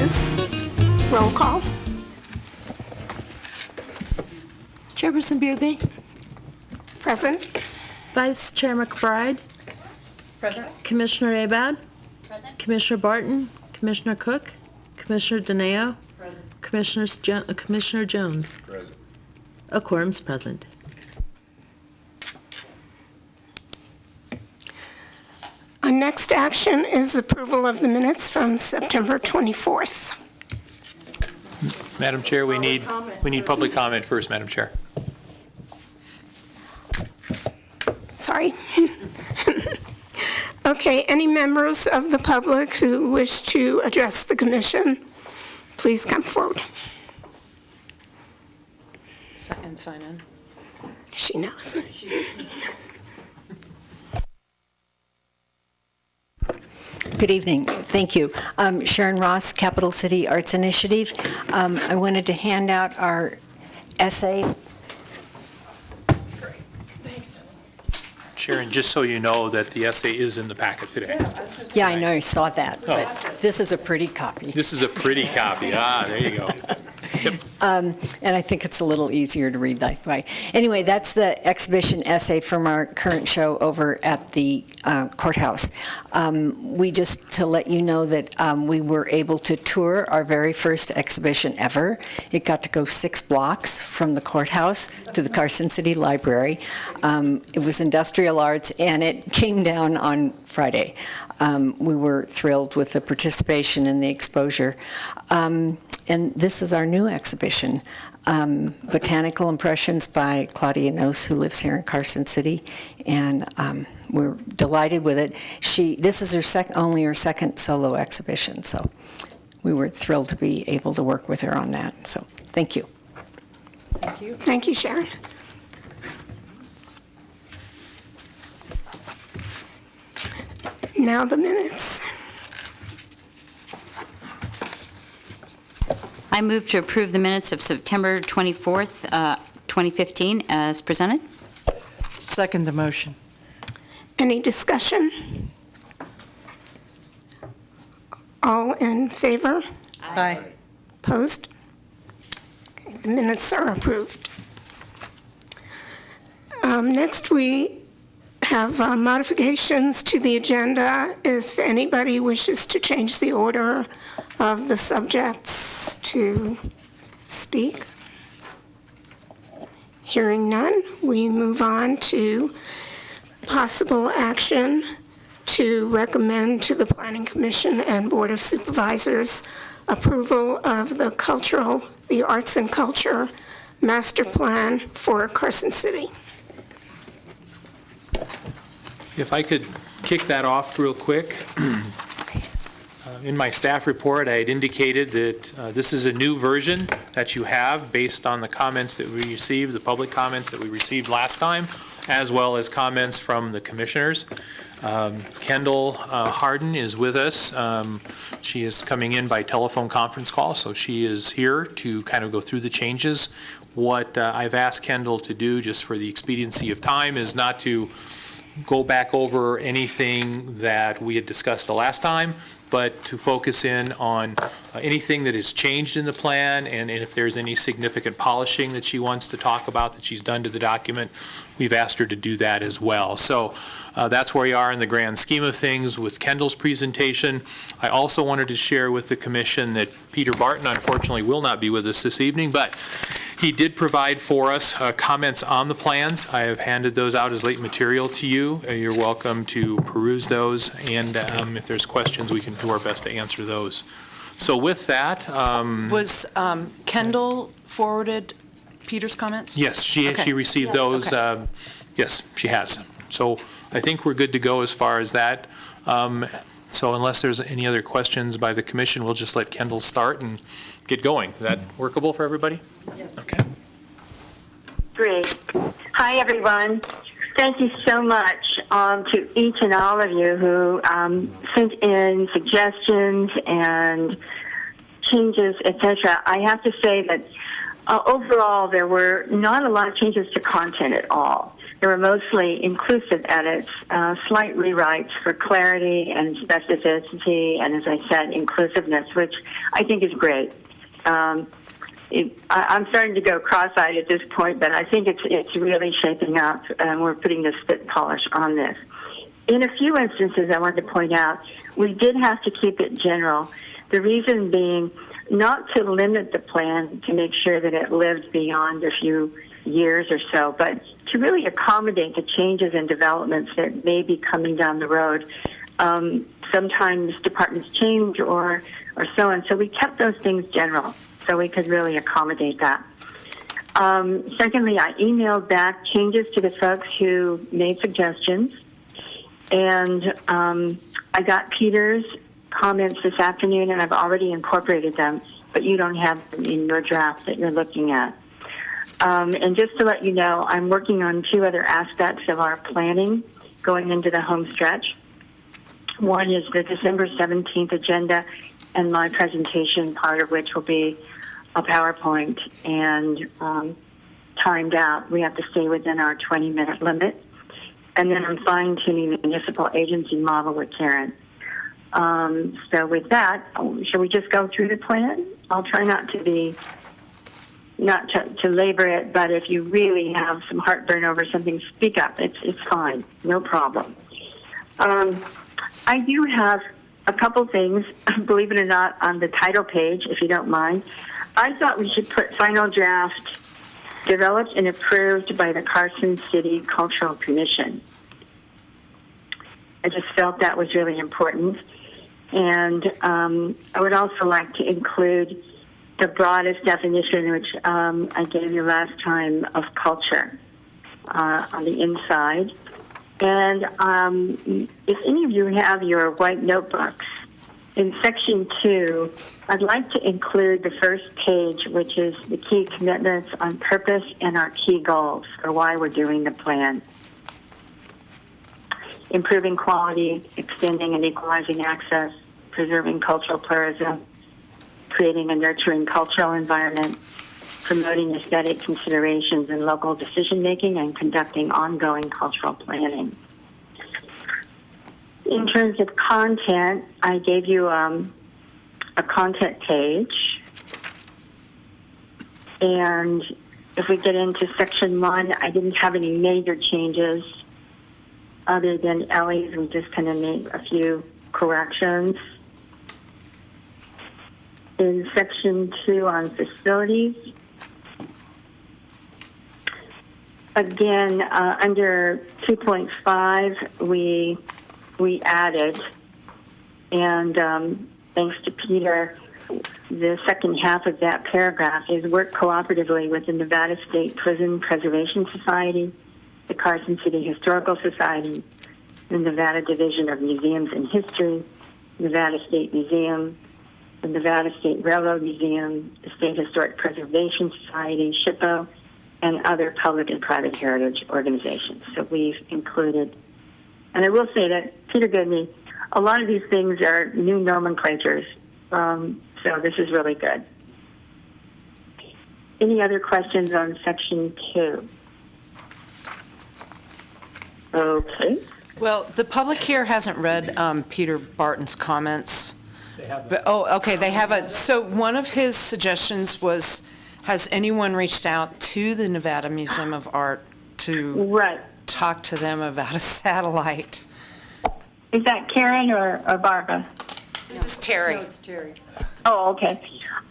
changes. Roll call. Chairperson Bugley. Present. Vice Chair McBride. Present. Commissioner Abad. Present. Commissioner Barton. Commissioner Cook. Commissioner Dineo. Present. Commissioner Jones. Present. A quorum's present. Our next action is approval of the minutes from September 24th. Madam Chair, we need public comment first, Madam Chair. Sorry. Okay, any members of the public who wish to address the commission, please come forward. And sign in. She knows. Good evening. Thank you. Sharon Ross, Capital City Arts Initiative. I wanted to hand out our essay. Thanks. Sharon, just so you know that the essay is in the packet today. Yeah, I know, I saw that, but this is a pretty copy. This is a pretty copy. There you go. Yep. And I think it's a little easier to read that way. Anyway, that's the exhibition essay from our current show over at the courthouse. We just, to let you know that we were able to tour our very first exhibition ever. It got to go 6 blocks from the courthouse to the Carson City Library. It was industrial arts, and it came down on Friday. We were thrilled with the participation and the exposure. And this is our new exhibition, Botanical Impressions by Claudia Nose, who lives here in Carson City, and we're delighted with it. This is only her second solo exhibition, so we were thrilled to be able to work with her on that. So thank you. Thank you. Thank you, Sharon. Now the minutes. I move to approve the minutes of September 24th, 2015 as presented. Second the motion. Any discussion? All in favor? Aye. Opposed? Okay, the minutes are approved. Next, we have modifications to the agenda. If anybody wishes to change the order of the subjects to speak. Hearing none, we move on to possible action to recommend to the Planning Commission and Board of Supervisors approval of the Arts and Culture Master Plan for Carson City. If I could kick that off real quick. In my staff report, I had indicated that this is a new version that you have based on the comments that we received, the public comments that we received last time, as well as comments from the commissioners. Kendall Harden is with us. She is coming in by telephone conference call, so she is here to kind of go through the changes. What I've asked Kendall to do, just for the expediency of time, is not to go back over anything that we had discussed the last time, but to focus in on anything that has changed in the plan, and if there's any significant polishing that she wants to talk about that she's done to the document, we've asked her to do that as well. So that's where we are in the grand scheme of things with Kendall's presentation. I also wanted to share with the commission that Peter Barton unfortunately will not be with us this evening, but he did provide for us comments on the plans. I have handed those out as late material to you. You're welcome to peruse those, and if there's questions, we can do our best to answer those. So with that... Was Kendall forwarded Peter's comments? Yes, she received those. Okay. Yes, she has. So I think we're good to go as far as that. So unless there's any other questions by the commission, we'll just let Kendall start and get going. Is that workable for everybody? Yes. Okay. Great. Hi, everyone. Thank you so much to each and all of you who sent in suggestions and changes, etc. I have to say that overall there were not a lot of changes to content at all. There were mostly inclusive edits, slight rewrites for clarity and specificity, and as I said, inclusiveness, which I think is great. I'm starting to go cross-eyed at this point, but I think it's really shaping up, and we're putting the spit polish on this. In a few instances, I wanted to point out, we did have to keep it general. The reason being not to limit the plan to make sure that it lived beyond a few years or so, but to really accommodate the changes and developments that may be coming down the road. Sometimes departments change or so on. So we kept those things general so we could really accommodate that. Secondly, I emailed back changes to the folks who made suggestions. And I got Peter's comments this afternoon, and I've already incorporated them, but you don't have them in your draft that you're looking at. And just to let you know, I'm working on two other aspects of our planning going into the home stretch. One is the December 17th agenda and my presentation, part of which will be a PowerPoint and timed out. We have to stay within our 20-minute limit. And then I'm fine-tuning the municipal agency model with Karen. So with that, shall we just go through the plan? I'll try not to labor it, but if you really have some heartburn over something, speak up. It's fine, no problem. I do have a couple things, believe it or not, on the title page, if you don't mind. I thought we should put final draft developed and approved by the Carson City Cultural Commission. I just felt that was really important. And I would also like to include the broadest definition, which I gave you last time, of culture on the inside. And if any of you have your white notebooks, in Section 2, I'd like to include the first page, which is the key commitments on purpose and our key goals for why we're doing the plan. Improving quality, extending and equalizing access, preserving cultural pluralism, creating a nurturing cultural environment, promoting aesthetic considerations in local decision-making, and conducting ongoing cultural planning. In terms of content, I gave you a content page. And if we get into Section 1, I didn't have any major changes other than Ellie's. We just kind of made a few corrections. In Section 2 on facilities, again, under 2.5, we added, and thanks to Peter, the second half of that paragraph is work cooperatively with the Nevada State Prison Preservation Society, the Carson City Historical Society, the Nevada Division of Museums and History, Nevada State Museum, the Nevada State Railroad Museum, the State Historic Preservation Society, SHPO, and other public and private heritage organizations. So we've included. And I will say that Peter gave me a lot of these things are new nomenclatures, so this is really good. Any other questions on Section 2? Okay. Well, the public here hasn't read Peter Barton's comments. They have But, okay, they have a, so one of his suggestions was, has anyone reached out to the Nevada Museum of Art to Right. talk to them about a satellite? Is that Karen or Barbara? This is Terry. Oh, okay.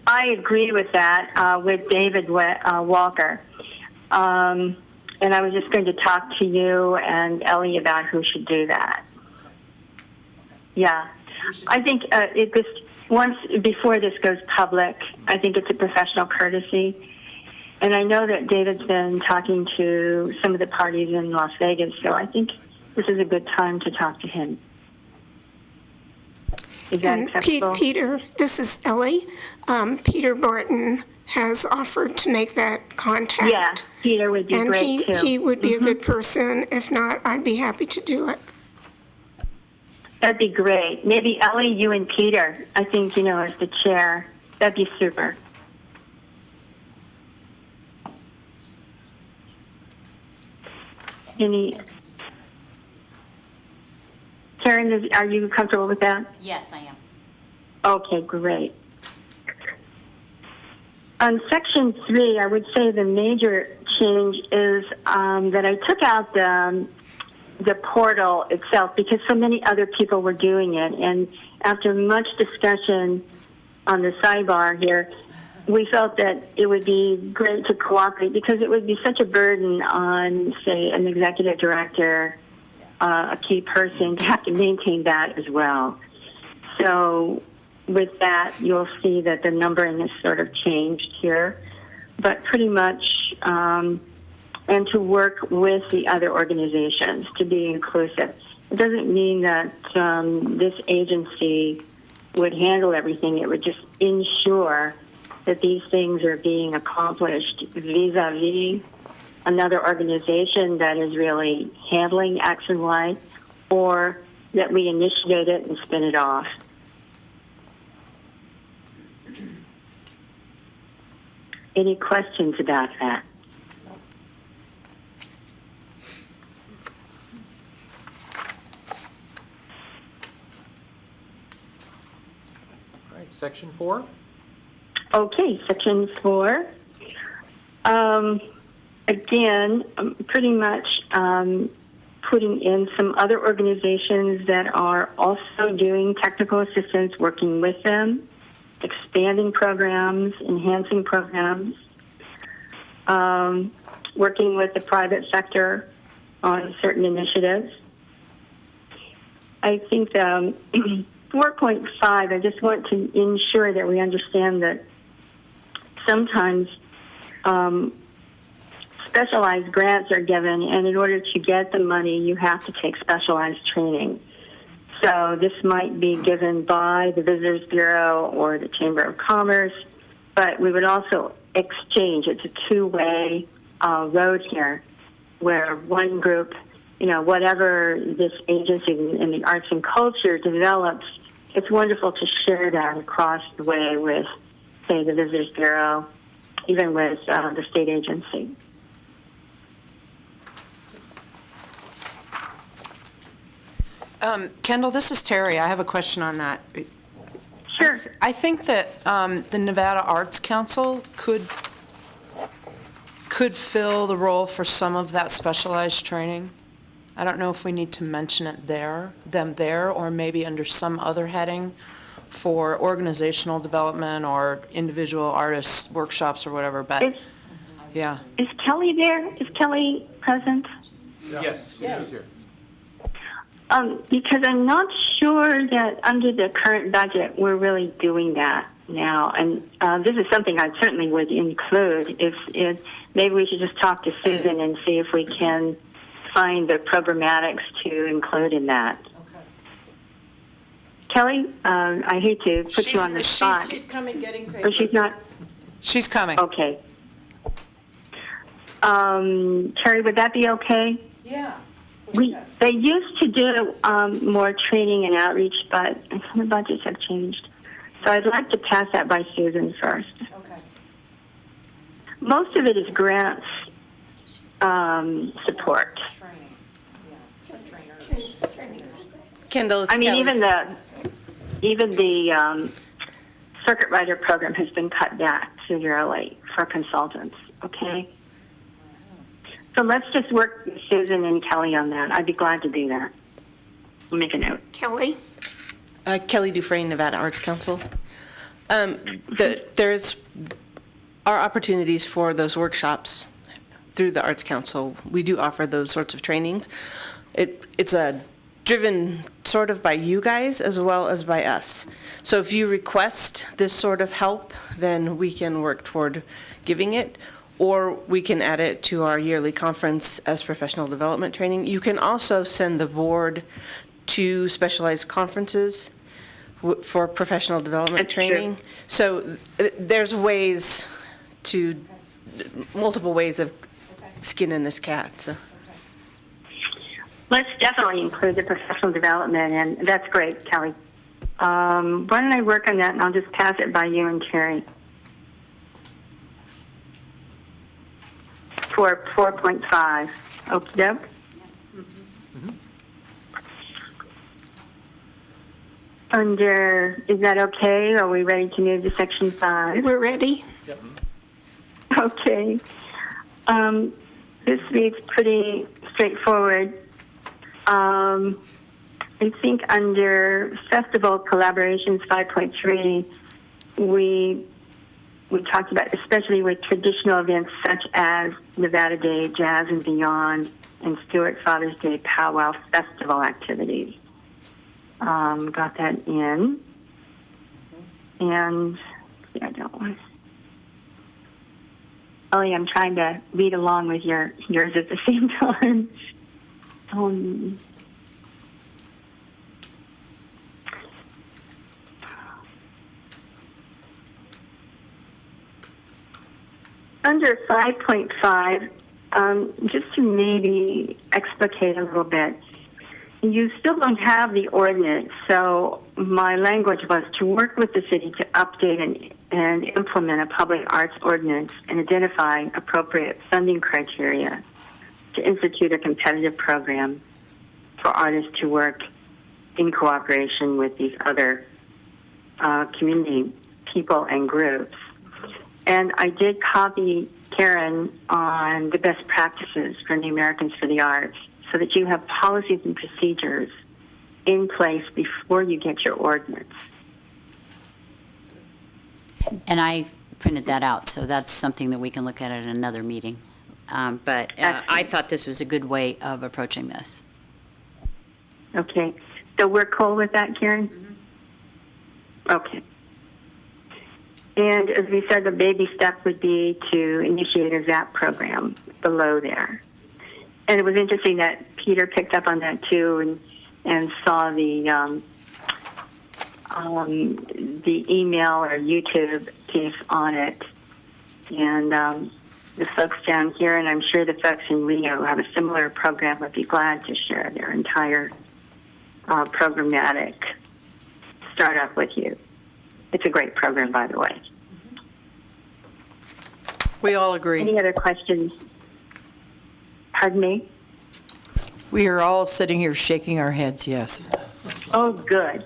I agree with that, with David Walker. And I was just going to talk to you and Ellie about who should do that. Yeah. I think once before this goes public, I think it's a professional courtesy. And I know that David's been talking to some of the parties in Las Vegas, so I think this is a good time to talk to him. Is that And acceptable? Peter, this is Ellie. Peter Barton has offered to make that contact. Yeah, Peter would be And great too. he would be a good person. If not, I'd be happy to do it. That'd be great. Maybe Ellie, you and Peter, I think, as the chair. That'd be super. Any? Karen, are you comfortable with that? Yes, I am. Okay, great. On section 3, I would say the major change is that I took out the portal itself because so many other people were doing it. And after much discussion on the sidebar here, we felt that it would be great to cooperate because it would be such a burden on, say, an executive director, a key person, to have to maintain that as well. So with that, you'll see that the numbering is sort of changed here, but pretty much, and to work with the other organizations to be inclusive. It doesn't mean that this agency would handle everything. It would just ensure that these things are being accomplished vis-a-vis another organization that is really handling Action Y, or that we initiate it and spin it off. Any questions about that? All right, section 4. Okay, section 4. Again, pretty much putting in some other organizations that are also doing technical assistance, working with them, expanding programs, enhancing programs, working with the private sector on certain initiatives. I think 4.5, I just want to ensure that we understand that sometimes specialized grants are given, and in order to get the money, you have to take specialized training. So this might be given by the Visitors Bureau or the Chamber of Commerce, but we would also exchange. It's a two-way road here, where one group, whatever this agency in the arts and culture develops, it's wonderful to share that across the way with, say, the Visitors Bureau, even with the state agency. Kendall, this is Terry. I have a question on that. Sure. I think that the Nevada Arts Council could fill the role for some of that specialized training. I don't know if we need to mention it there, or maybe under some other heading for organizational development or individual artists workshops or whatever. But yeah. Is Kelly there? Is Kelly present? Yes. She's here. Because I'm not sure that under the current budget we're really doing that now, and this is something I certainly would include. If maybe we should just talk to Susan and see if we can find the programmatics to include in that. Okay. Kelly, I hate to put you on the spot. She's coming getting paper. Or she's not? She's coming. Okay. Terry, would that be okay? Yeah. They used to do more training and outreach, but the budgets have changed. So I'd like to pass that by Susan first. Okay. Most of it is grants support. Training. Yeah. Trainers. Kendall, it's I mean, Kelly. even the circuit rider program has been cut back severely for consultants. Okay. So let's just work with Susan and Kelly on that. I'd be glad to do that. I'll make a note. Kelly? Kelly Dufresne, Nevada Arts Council. There's our opportunities for those workshops through the Arts Council. We do offer those sorts of trainings. It's driven sort of by you guys as well as by us. So if you request this sort of help, then we can work toward giving it, or we can add it to our yearly conference as professional development training. You can also send the board to specialized conferences for professional development training. So there's multiple ways of skinning this cat. So. Let's definitely include the professional development, and that's great, Kelly. Why don't I work on that, and I'll just pass it by you and Terry. For 4.5. Okay, Is that okay? Are we ready to move to section 5? We're ready. Okay. This reads pretty straightforward. I think under festival collaborations 5.3, we talked about, especially with traditional events such as Nevada Day, Jazz and Beyond, and Stewart Father's Day Powwow Festival activities. Got that in. And yeah, I don't want. Ellie, I'm trying to read along with yours at the same time. Under 5.5, just to maybe explicate a little bit, you still don't have the ordinance, so my language was to work with the city to update and implement a public arts ordinance and identify appropriate funding criteria to institute a competitive program for artists to work in cooperation with these other community people and groups. And I did copy Karen on the best practices for the Americans for the Arts so that you have policies and procedures in place before you get your ordinance. And I printed that out, so that's something that we can look at another meeting. But I thought this was a good way of approaching this. Okay. So we're cool with that, Karen? Mm-hmm. Okay. And as we said, the baby step would be to initiate a ZAP program below there. And it was interesting that Peter picked up on that too and saw the email or YouTube piece on it. And the folks down here, and I'm sure the folks in Rio who have a similar program, would be glad to share their entire programmatic startup with you. It's a great program, by the way. We all agree. Any other questions? Pardon me? We are all sitting here shaking our heads, yes. Oh, good.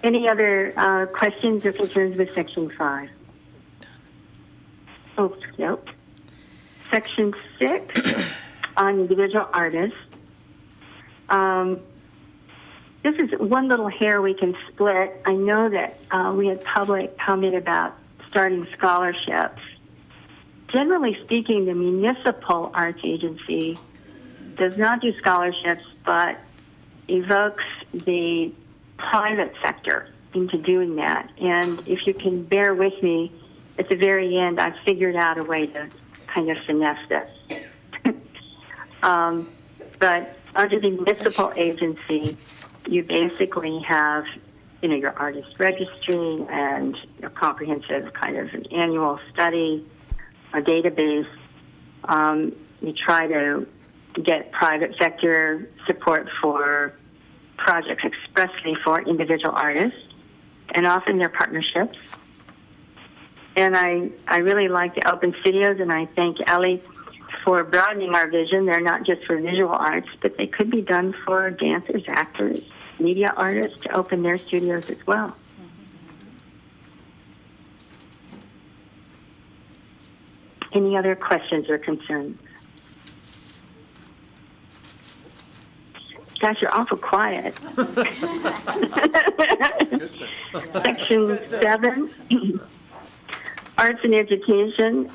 Any other questions or concerns with Section 5? Oh, nope. Section 6 on individual artists. This is one little hair we can split. I know that we had public comment about starting scholarships. Generally speaking, the municipal arts agency does not do scholarships, but evokes the private sector into doing that. And if you can bear with me, at the very end, I've figured out a way to kind of finesse this. But under the municipal agency, you basically have, your artist registry and a comprehensive kind of an annual study, a database. You try to get private sector support for projects expressly for individual artists, and often they're partnerships. And I really like the open studios, and I thank Ellie for broadening our vision. They're not just for visual arts, but they could be done for dancers, actors, media artists to open their studios as well. Any other questions or concerns? Gosh, you're awful quiet. Section 7, arts and education.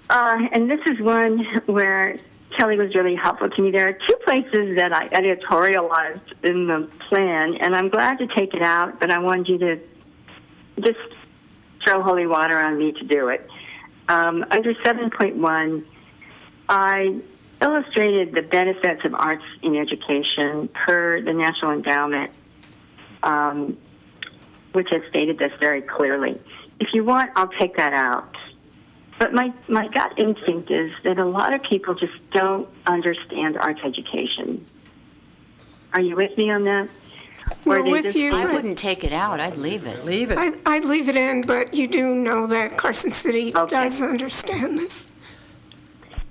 And this is one where Kelly was really helpful to me. There are two places that I editorialized in the plan, and I'm glad to take it out, but I wanted you to just throw holy water on me to do it. Under 7.1, I illustrated the benefits of arts in education per the National Endowment, which has stated this very clearly. If you want, I'll take that out. But my gut instinct is that a lot of people just don't understand arts education. Are you with me on that? We're with you. I but wouldn't take it out. I'd leave it. Leave it. I'd leave it in, but you do know that Carson City does understand this.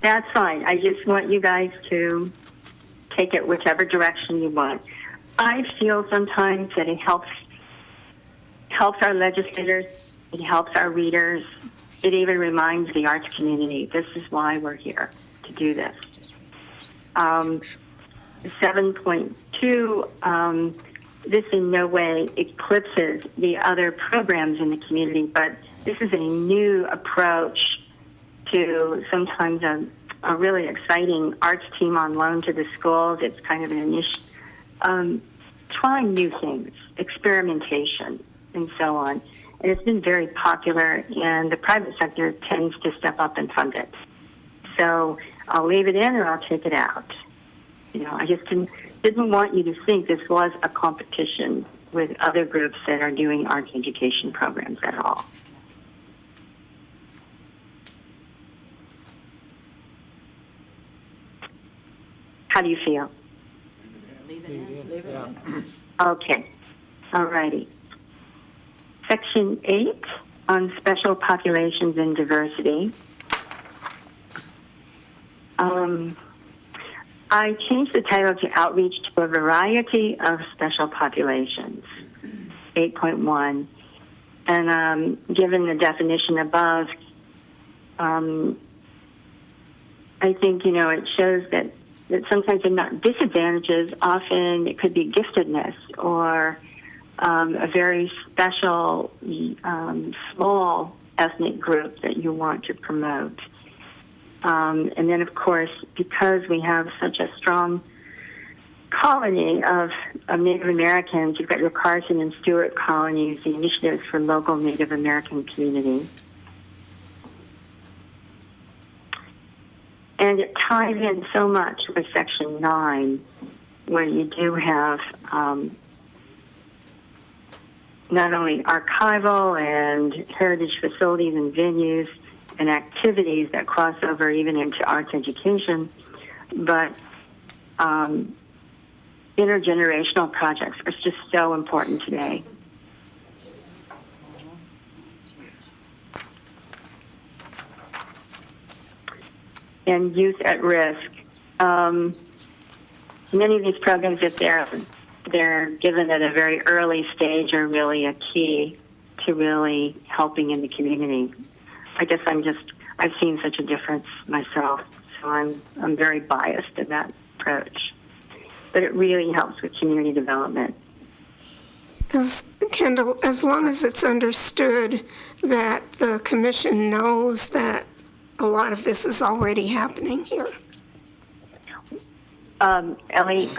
That's fine. I just want you guys to take it whichever direction you want. I feel sometimes that it helps our legislators, it helps our readers, it even reminds the arts community, this is why we're here, to do this. 7.2, this in no way eclipses the other programs in the community, but this is a new approach to sometimes a really exciting arts team on loan to the schools. It's kind of an trying new things, experimentation, and so on. And it's been very popular, and the private sector tends to step up and fund it. So I'll leave it in or I'll take it out. You know, I just didn't want you to think this was a competition with other groups that are doing arts education programs at all. How do you feel? Leave it in. Okay. All righty. Section 8 on special populations and diversity. I changed the title to Outreach to a Variety of Special Populations, 8.1. And given the definition above, I think, it shows that sometimes they're not disadvantages. Often it could be giftedness or a very special, small ethnic group that you want to promote. And then, of course, because we have such a strong colony of Native Americans, you've got your Carson and Stewart colonies, the initiatives for local Native American community. And it ties in so much with Section 9, where you do have not only archival and heritage facilities and venues and activities that cross over even into arts education, but intergenerational projects are just so important today. And youth at risk. Many of these programs, if they're given at a very early stage, are really a key to really helping in the community. I guess I've seen such a difference myself, so I'm very biased in that approach. But it really helps with community development. Kendall, as long as it's understood that the commission knows that a lot of this is already happening here. Ellie,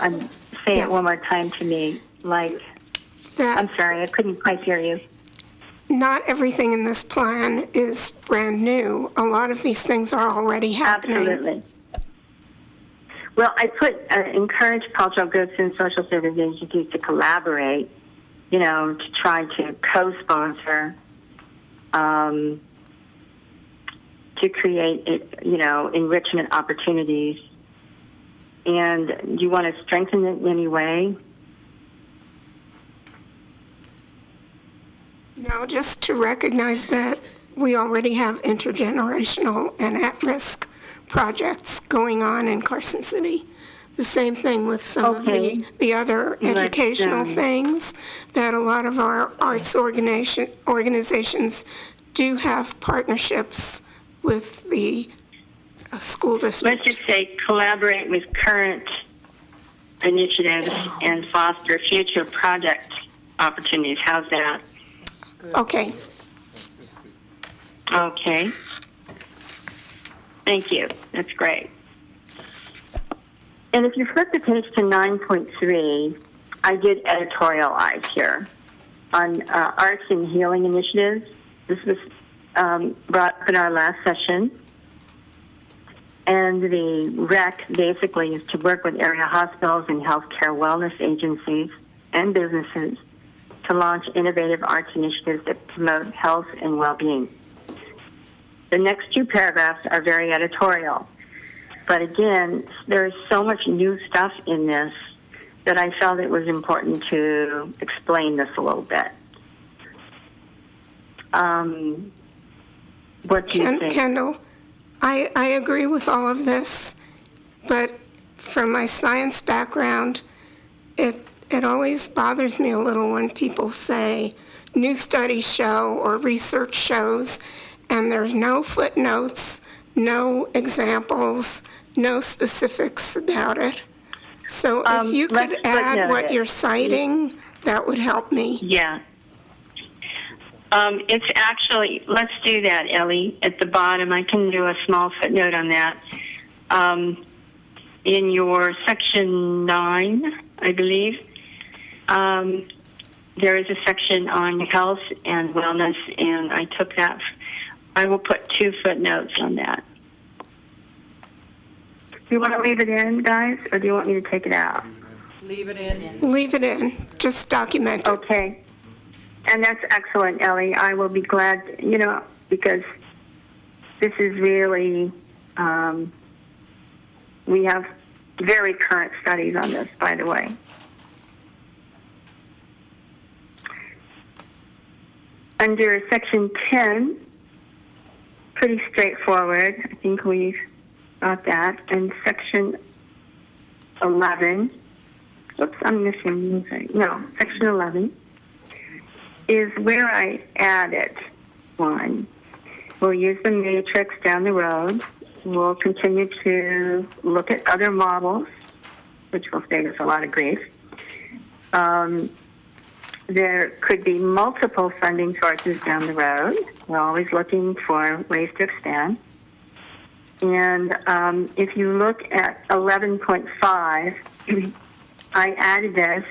say Yes. it one more time to me. I'm sorry, I couldn't quite hear you. Not everything in this plan is brand new. A lot of these things are already happening. Absolutely. Well, I encourage cultural groups and social service agencies to collaborate, to try to co-sponsor, to create, enrichment opportunities. And do you want to strengthen it in any way? No, just to recognize that we already have intergenerational and at-risk projects going on in Carson City. The same thing with some of the other educational things that a lot of our arts organizations do have partnerships with the school district. Let's just say collaborate with current initiatives and foster future project opportunities. How's that? Okay. Okay. Thank you. That's great. And if you flip the page to 9.3, I did editorialize here on arts and healing initiatives. This was brought up in our last session. And the REC basically is to work with area hospitals and healthcare wellness agencies and businesses to launch innovative arts initiatives that promote health and well-being. The next two paragraphs are very editorial. But again, there is so much new stuff in this that I felt it was important to explain this a little bit. What do you think? Kendall, I agree with all of this, but from my science background, it always bothers me a little when people say new studies show or research shows, and there's no footnotes, no examples, no specifics about it. So if you could let's add footnote what it. you're citing, that would help me. Yeah. It's actually, let's do that, Ellie, at the bottom. I can do a small footnote on that. In your section 9, I believe, there is a section on health and wellness, and I took that. I will put 2 footnotes on that. Do you want to leave it in, guys, or do you want me to take it out? Leave it in. Leave it in, just document it. Okay. And that's excellent, Ellie. I will be glad, because this is really, we have very current studies on this, by the way. Under section 10, pretty straightforward. I think we've got that. And section 11, oops, I'm missing music. No, section 11 is where I added one. We'll use the matrix down the road. We'll continue to look at other models, which will save us a lot of grief. There could be multiple funding sources down the road. We're always looking for ways to expand. And if you look at 11.5, I added this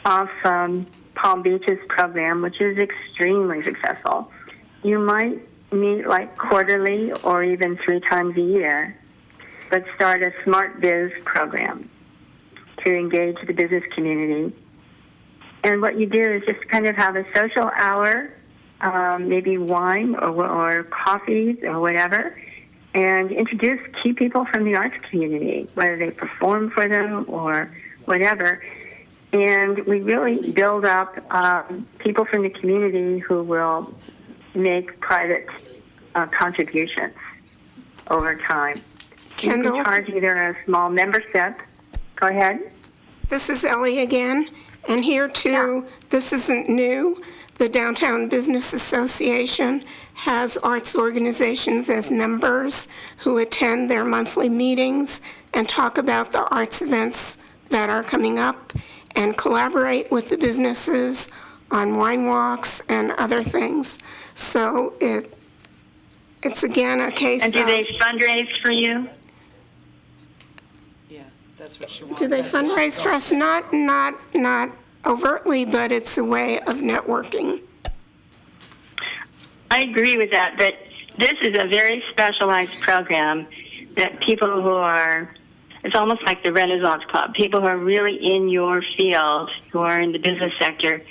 off Palm Beach's program, which is extremely successful. You might meet like quarterly or even 3 times a year, but start a Smart Biz program to engage the business community. And what you do is just kind of have a social hour, maybe wine or coffees or whatever, and introduce key people from the arts community, whether they perform for them or whatever. And we really build up people from the community who will make private contributions over time. Kendall? You can charge either a small membership. Go ahead. This is Ellie again, and here too, this isn't new. The Downtown Business Association has arts organizations as members who attend their monthly meetings and talk about the arts events that are coming up and collaborate with the businesses on wine walks and other things. So it's again a case And of... do they fundraise for you? Yeah, that's what she wants. Do they fundraise for us? Not overtly, but it's a way of networking. I agree with that, but this is a very specialized program that people who are, it's almost like the Renaissance Club, people who are really in your field, who are in the business sector,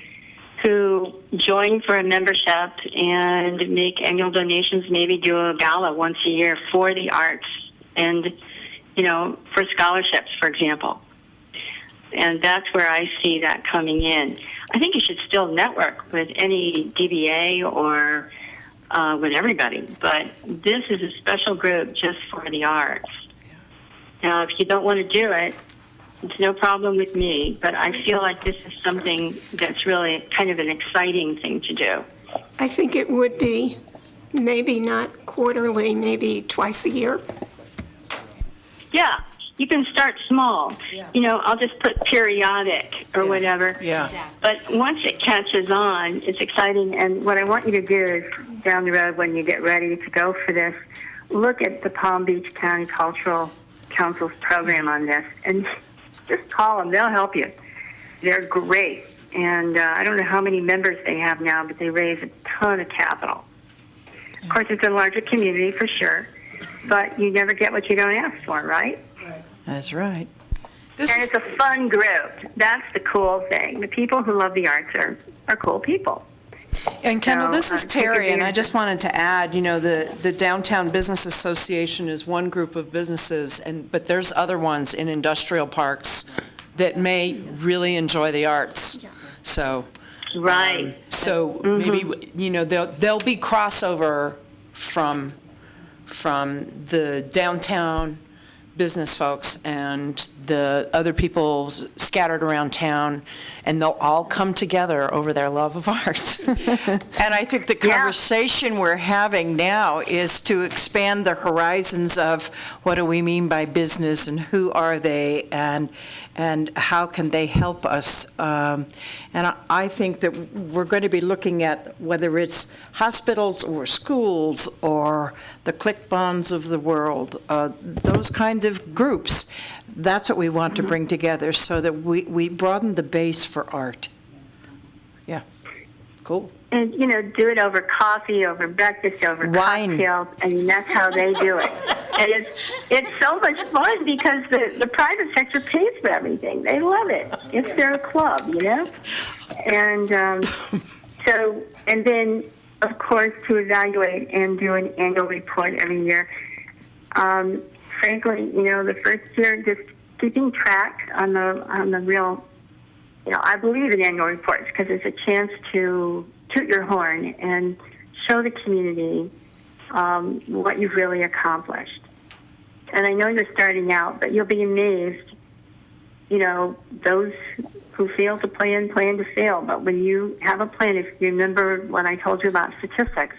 who join for a membership and make annual donations, maybe do a gala once a year for the arts and, for scholarships, for example. And that's where I see that coming in. I think you should still network with any DBA or with everybody, but this is a special group just for the arts. Now, if you don't want to do it, it's no problem with me, but I feel like this is something that's really kind of an exciting thing to do. I think it would be, maybe not quarterly, maybe twice a year. Yeah, you can start small. I'll just put periodic or whatever. Yeah. But once it catches on, it's exciting. And what I want you to do is down the road when you get ready to go for this, look at the Palm Beach County Cultural Council's program on this and just call them. They'll help you. They're great. And I don't know how many members they have now, but they raise a ton of capital. Of course, it's a larger community for sure, but you never get what you don't ask for, right? That's right. And it's a fun group. That's the cool thing. The people who love the arts are cool people. And Kendall, So, this is take Terry, and I advantage. just wanted to add, the Downtown Business Association is one group of businesses, but there's other ones in industrial parks that may really enjoy the arts. So, Right. maybe, there'll be crossover from the Downtown business folks and the other people scattered around town, and they'll all come together over their love of art. And I think the conversation we're having now is to expand the horizons of what do we mean by business and who are they and how can they help us. And I think that we're going to be looking at whether it's hospitals or schools or the Click Bonds of the world, those kinds of groups. That's what we want to bring together so that we broaden the base for art. Yeah, cool. And, do it over coffee, over breakfast, over Wine. cocktails. I mean, that's how they do it. And it's so much fun because the private sector pays for everything. They love it. It's their club, And and then, of course, to evaluate and do an annual report every year. Frankly, the first year, just keeping track on the real, I believe in annual reports because it's a chance to toot your horn and show the community what you've really accomplished. And I know you're starting out, but you'll be amazed, those who fail to plan to fail. But when you have a plan, if you remember what I told you about statistics,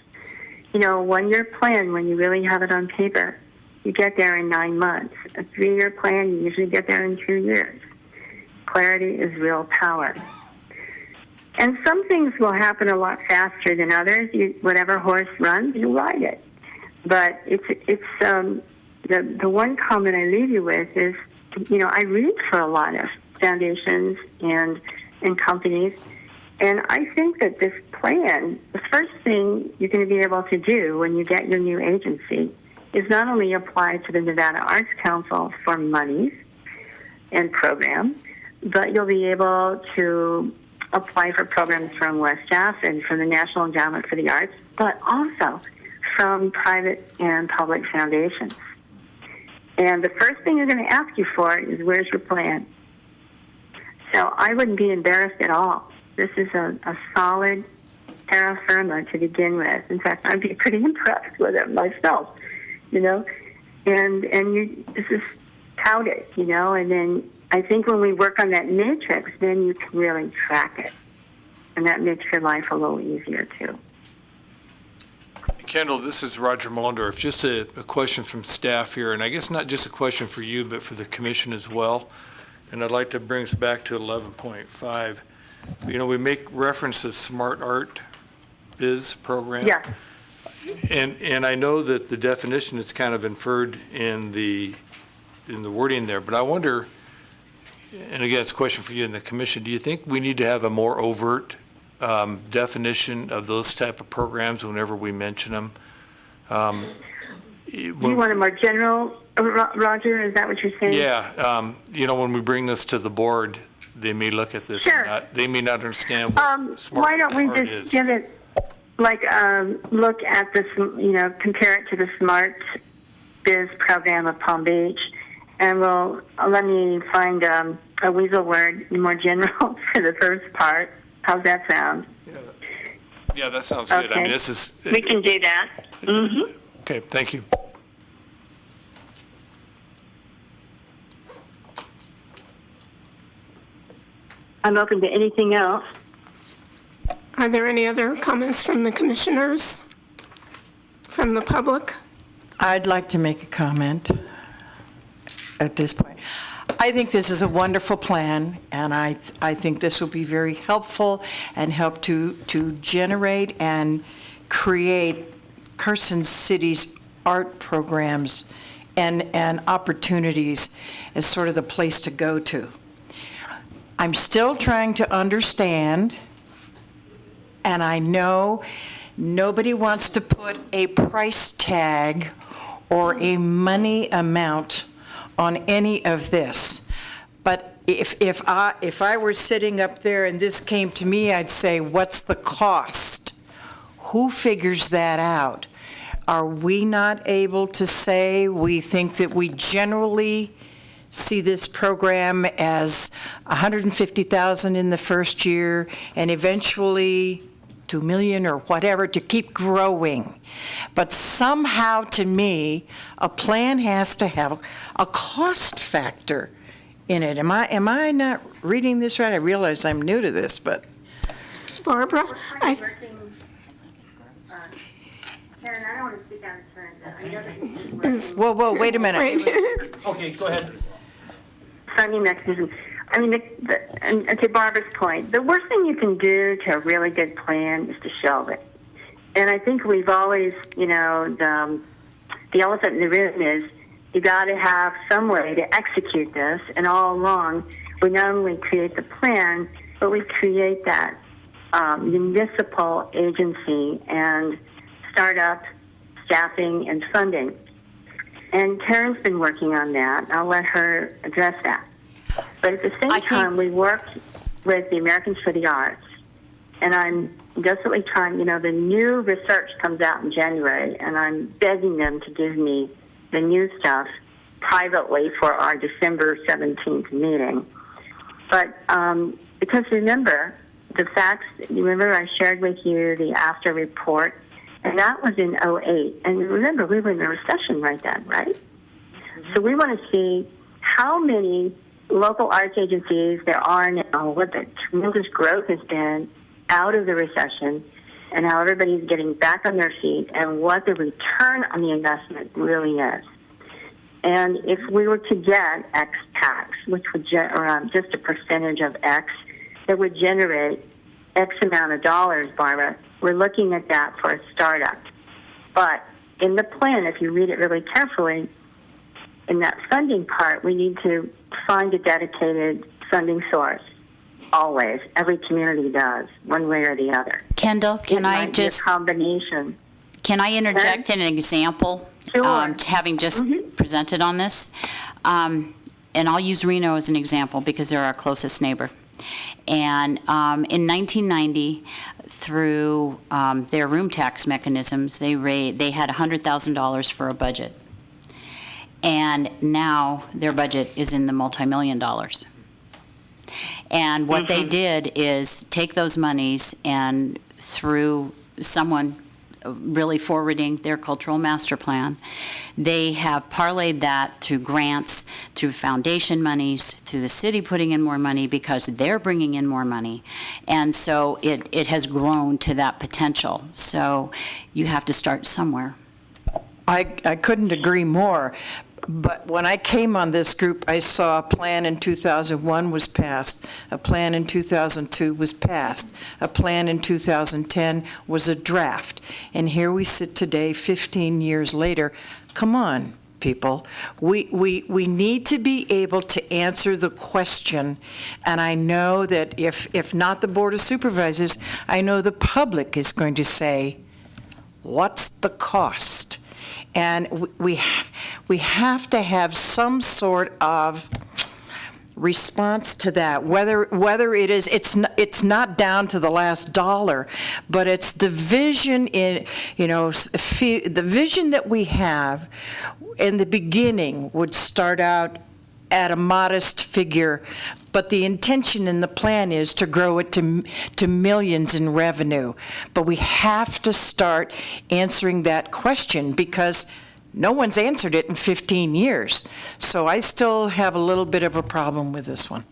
1 year plan, when you really have it on paper, you get there in 9 months. A 3-year plan, you usually get there in 2 years. Clarity is real power. And some things will happen a lot faster than others. Whatever horse runs, you ride it. But it's the one comment I leave you with is, I read for a lot of foundations and companies, and I think that this plan, the first thing you're going to be able to do when you get your new agency is not only apply to the Nevada Arts Council for monies and programs, but you'll be able to apply for programs from WestJAF and from the National Endowment for the Arts, but also from private and public foundations. And the first thing they're going to ask you for is, where's your plan? So I wouldn't be embarrassed at all. This is a solid terra firma to begin with. In fact, I'd be pretty impressed with it myself, And you just tout it, and then I think when we work on that matrix, then you can really track it. And that makes your life a little easier, too. Kendall, this is Roger Mullendorf. Just a question from staff here, and I guess not just a question for you, but for the commission as well. And I'd like to bring us back to 11.5. We make reference to Smart Art Biz program. Yeah. And I know that the definition is kind of inferred in the wording there, but I wonder, and again, it's a question for you and the commission, do you think we need to have a more overt definition of those type of programs whenever we mention them? You want a more general, Roger? Is that what you're saying? Yeah. When we bring this to the board, they may look at this. Sure. And they may not understand what Smart Why don't we Art just is. give it, look at this, compare it to the Smart Biz program of Palm Beach, and let me find a weasel word more general for the first part. How's that sound? Yeah, that sounds good. Okay. I mean, this is. We can do that. Mm-hmm. Okay, thank you. I'm open to anything else. Are there any other comments from the commissioners? From the public? I'd like to make a comment at this point. I think this is a wonderful plan, and I think this will be very helpful and help to generate and create Carson City's art programs and opportunities as sort of the place to go to. I'm still trying to understand, and I know nobody wants to put a price tag or a money amount on any of this. But if I were sitting up there and this came to me, I'd say, what's the cost? Who figures that out? Are we not able to say we think that we generally see this program as $150,000 in the first year and eventually 2 million or whatever to keep growing. But somehow, to me, a plan has to have a cost factor in it. Am I not reading this right? I realize I'm new to this, but. Barbara, Karen, I don't want to speak out of turn, but I know that Whoa, wait a minute. Wait. Okay, go ahead. funding mechanism. I mean, and to Barbara's point, the worst thing you can do to a really good plan is to shelve it. And I think we've always, the elephant in the room is you got to have some way to execute this. And all along, we not only create the plan, but we create that municipal agency and startup staffing and funding. And Karen's been working on that. I'll let her address that. But at the same time, we worked with the Americans for the Arts, and I'm desperately trying, the new research comes out in January, and I'm begging them to give me the new stuff privately for our December 17th meeting. But because remember, remember I shared with you the after report, and that was in 2008. And remember, we were in a recession right then, right? So we want to see how many local arts agencies there are now, what the tremendous growth has been out of the recession, and how everybody's getting back on their feet, and what the return on the investment really is. And if we were to get X tax, which would just a percentage of X, that would generate X amount of dollars, Barbara, we're looking at that for a startup. But in the plan, if you read it really carefully, in that funding part, we need to find a dedicated funding source. Always. Every community does, one way or the other. Kendall, can I Be just, a combination. can I interject in an example? Sure. Having just presented on this. And I'll use Reno as an example because they're our closest neighbor. And in 1990, through their room tax mechanisms, they had $100,000 for a budget. And now their budget is in the multi-million dollars. And what they did is take those monies and through someone really forwarding their cultural master plan, they have parlayed that through grants, through foundation monies, through the city putting in more money because they're bringing in more money. And so it has grown to that potential. So you have to start somewhere. I couldn't agree more. But when I came on this group, I saw a plan in 2001 was passed, a plan in 2002 was passed, a plan in 2010 was a draft. And here we sit today, 15 years later. Come on, people. We need to be able to answer the question. And I know that if not the Board of Supervisors, I know the public is going to say, what's the cost? And we have to have some sort of response to that. Whether it is, it's not down to the last dollar, but it's the vision the vision that we have in the beginning would start out at a modest figure, but the intention in the plan is to grow it to millions in revenue. But we have to start answering that question because no one's answered it in 15 years. So I still have a little bit of a problem with this one.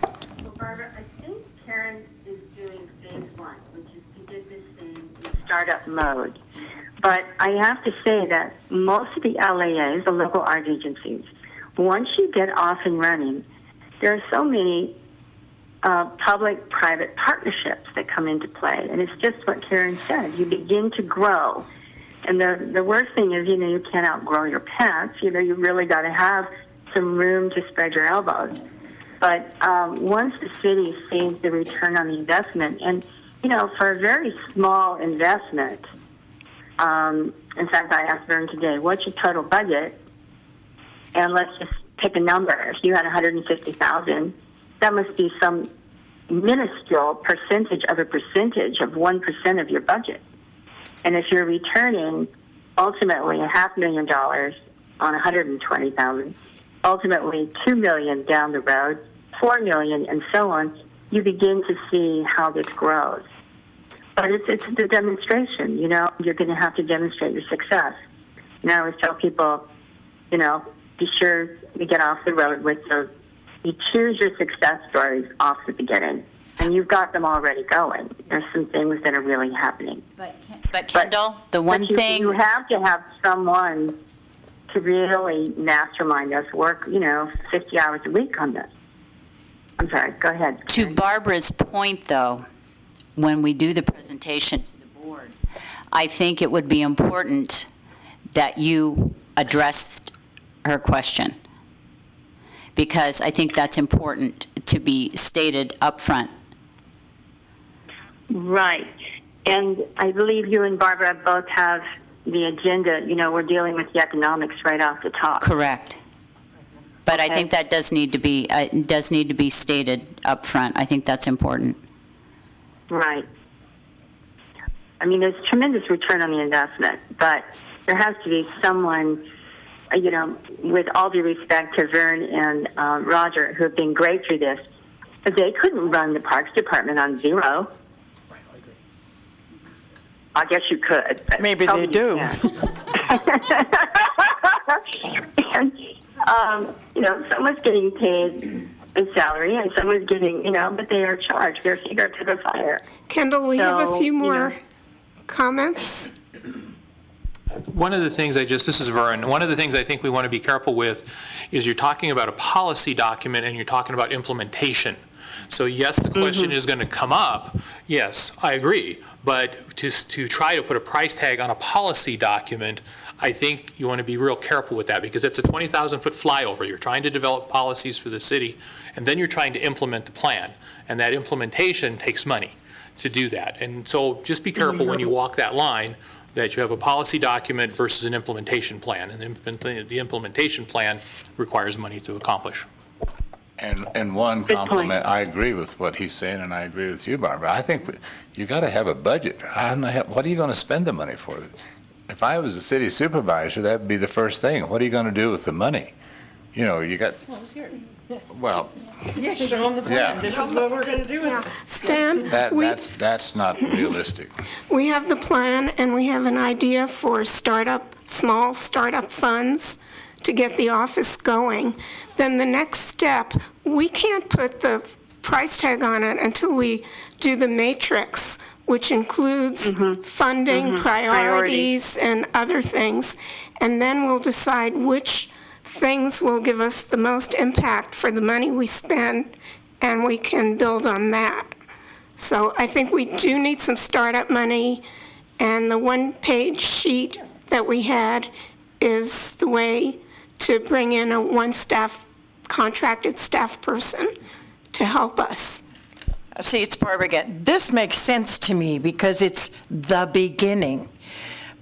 Well, Barbara, I think Karen is doing phase one, which is to get this thing in startup mode. But I have to say that most of the LAAs, the local art agencies, once you get off and running, there are so many public-private partnerships that come into play. And it's just what Karen said. You begin to grow. And the worst thing is, you can't outgrow your pets. You really got to have some room to spread your elbows. But once the city sees the return on the investment, and, for a very small investment, in fact, I asked Vern today, what's your total budget? And let's just pick a number. If you had $150,000, that must be some minuscule percentage of 1% of your budget. And if you're returning ultimately $500,000 on $120,000, ultimately $2 million down the road, $4 million, and so on, you begin to see how this grows. But it's the demonstration, you know, you're going to have to demonstrate your success. And I always tell people, you know, be sure you get off the road with you choose your success stories off the beginning. And you've got them already going. There's some things that are really happening. But Kendall, the one thing... You have to have someone to really mastermind this, work, you know, 50 hours a week on this. I'm sorry, go ahead. To Barbara's point, though, when we do the presentation to the board, I think it would be important that you addressed her question, because I think that's important to be stated up front. Right. And I believe you and Barbara both have the agenda. You know, we're dealing with the economics right off the top. Correct. But Okay. I think that does need to be stated up front. I think that's important. Right. I mean, there's tremendous return on the investment, but there has to be someone, you know, with all due respect to Vern and Roger, who have been great through this, they couldn't run the Parks Department on zero. I guess you could. But Maybe they do. And, you know, someone's getting paid a salary and someone's getting, you know, but they are charged. They're eager to the fire. Kendall, we have a So, few you more know. comments. One of the things this is Vern, one of the things I think we want to be careful with is you're talking about a policy document and you're talking about implementation. So yes, the question is going to come up. Yes, I agree. But to try to put a price tag on a policy document, I think you want to be real careful with that, because it's a 20,000-foot flyover. You're trying to develop policies for the city, and then you're trying to implement the plan. And that implementation takes money to do that. And so just be careful when you walk that line that you have a policy document versus an implementation plan. And the implementation plan requires money to accomplish. And one compliment, I agree with what he's saying, and I agree with you, Barbara. I think you got to have a budget. What are you going to spend the money for? If I was a city supervisor, that would be the first thing. What are you going to do with the money? You know, you got, well, Show them the plan. Yeah. This is what we're going to do with it. Stan, that's not realistic. we have the plan and we have an idea for small startup funds to get the office going. Then the next step, we can't put the price tag on it until we do the matrix, which includes funding, priorities, and other things. And then we'll decide which things will give us the most impact for the money we spend, and we can build on that. So I think we do need some startup money, and the one-page sheet that we had is the way to bring in one contracted staff person to help us. See, it's Barbara again. This makes sense to me because it's the beginning.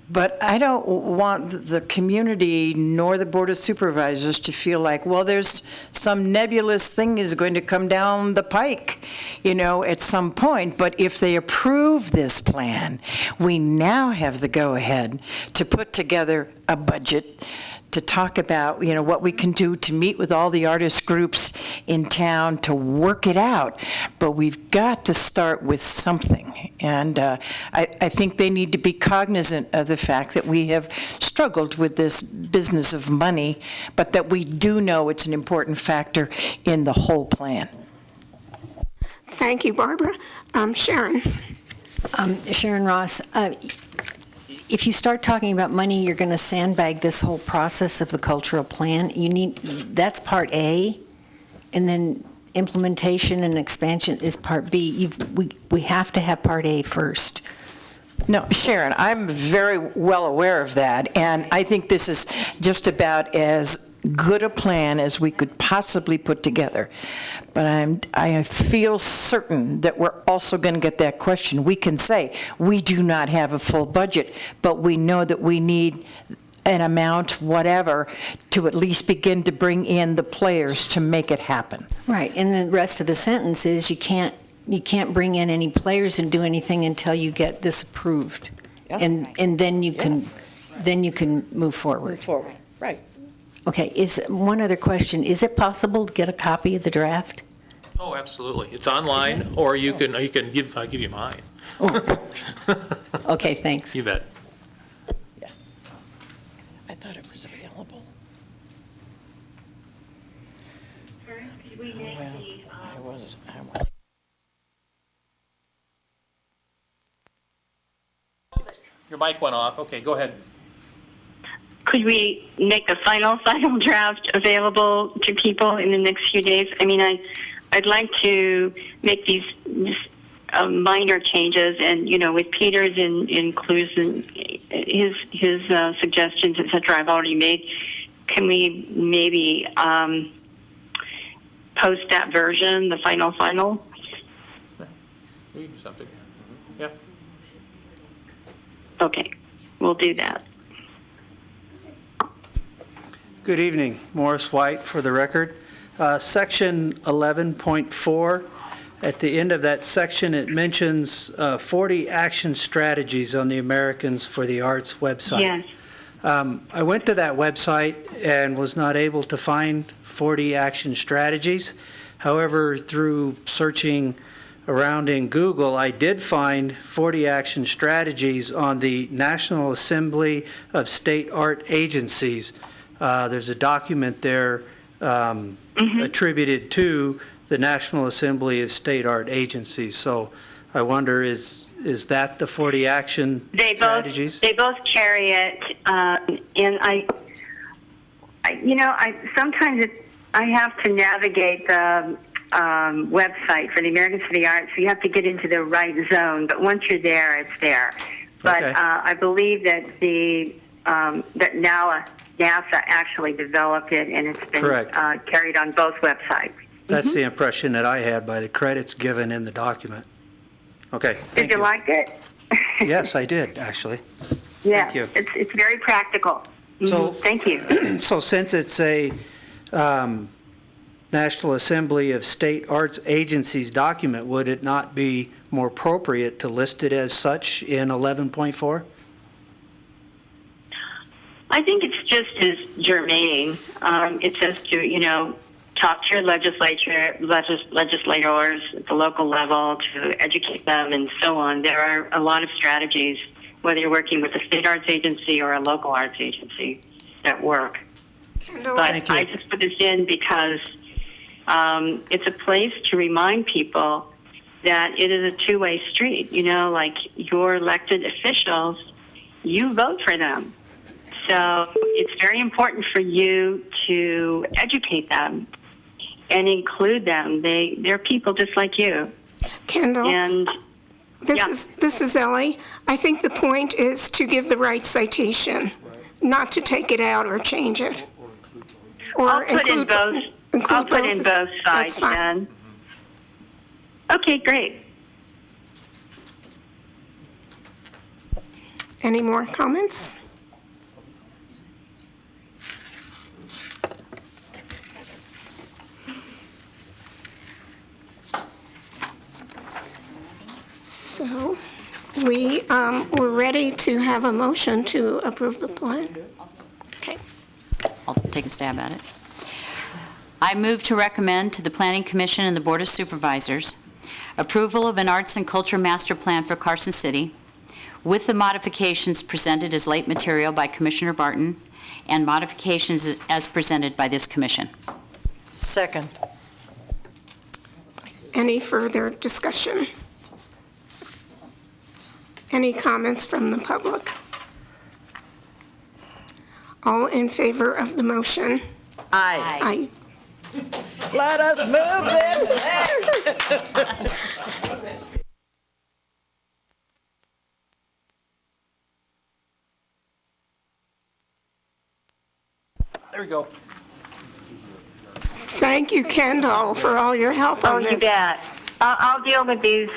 But I don't want the community nor the Board of Supervisors to feel like, well, there's some nebulous thing is going to come down the pike, you know, at some point. But if they approve this plan, we now have the go-ahead to put together a budget to talk about, you know, what we can do to meet with all the artist groups in town to work it out. But we've got to start with something. And I think they need to be cognizant of the fact that we have struggled with this business of money, but that we do know it's an important factor in the whole plan. Thank you, Barbara. Sharon. Sharon Ross, if you start talking about money, you're going to sandbag this whole process of the cultural plan. That's part A, and then implementation and expansion is part B. We have to have part A first. No, Sharon, I'm very well aware of that, and I think this is just about as good a plan as we could possibly put together. But I feel certain that we're also going to get that question. We can say, we do not have a full budget, but we know that we need an amount, whatever, to at least begin to bring in the players to make it happen. Right, and the rest of the sentence is you can't bring in any players and do anything until you get this approved. Yeah. And then you can move forward. Right. Okay, one other question. Is it possible to get a copy of the draft? Oh, absolutely. It's online, or you can give, I'll give you mine. Okay, thanks. You bet. I thought it was available. I was. Your mic went off. Okay, go ahead. Could we make the final draft available to people in the next few days? I mean, I'd like to make these minor changes, and with Peter's inclusion, his suggestions, etc. I've already made. Can we maybe post that version, the final? We can do something. Yeah. Okay, we'll do that. Good evening, Morris White for the record. Section 11.4, at the end of that section, it mentions 40 action strategies on the Americans for the Arts website. Yes. I went to that website and was not able to find 40 action strategies. However, through searching around in Google, I did find 40 action strategies on the National Assembly of State Art Agencies. There's a document there attributed to the National Assembly of State Art Agencies. So I wonder, is that the 40 action strategies? They both carry it, and I sometimes I have to navigate the website for the Americans for the Arts, so you have to get into the right zone. But once you're there, it's there. But Okay. I believe that that now NASA actually developed it, and it's been carried on both websites. That's the impression that I had by the credits given in the document. Okay, thank Did you like it? Yes, I did, actually. Yeah, Thank you. it's very practical. So- Thank you. So since it's a National Assembly of State Arts Agencies document, would it not be more appropriate to list it as such in 11.4? I think it's just as germane. It says to, talk to your legislators at the local level to educate them and so on. There are a lot of strategies, whether you're working with a state arts agency or a local arts agency, that work. Kendall, But Thank you. I just put this in because it's a place to remind people that it is a two-way street. Like your elected officials, you vote for them. So it's very important for you to educate them and include them. They're people just like you. Kendall, And this is Ellie. I think the point is to give the right citation, not to take it out or change it. Or I'll put in both. I'll put in both sides That's fine. then. Okay, great. Any more comments? So we're ready to have a motion to approve the plan. Okay. I'll take a stab at it. I move to recommend to the Planning Commission and the Board of Supervisors approval of an Arts and Culture Master Plan for Carson City with the modifications presented as late material by Commissioner Barton and modifications as presented by this commission. Second. Any further discussion? Any comments from the public? All in favor of the motion? Aye. Aye. Let us move this. There we go. Thank you, Kendall, for all your help Oh, on you this. bet. I'll deal with these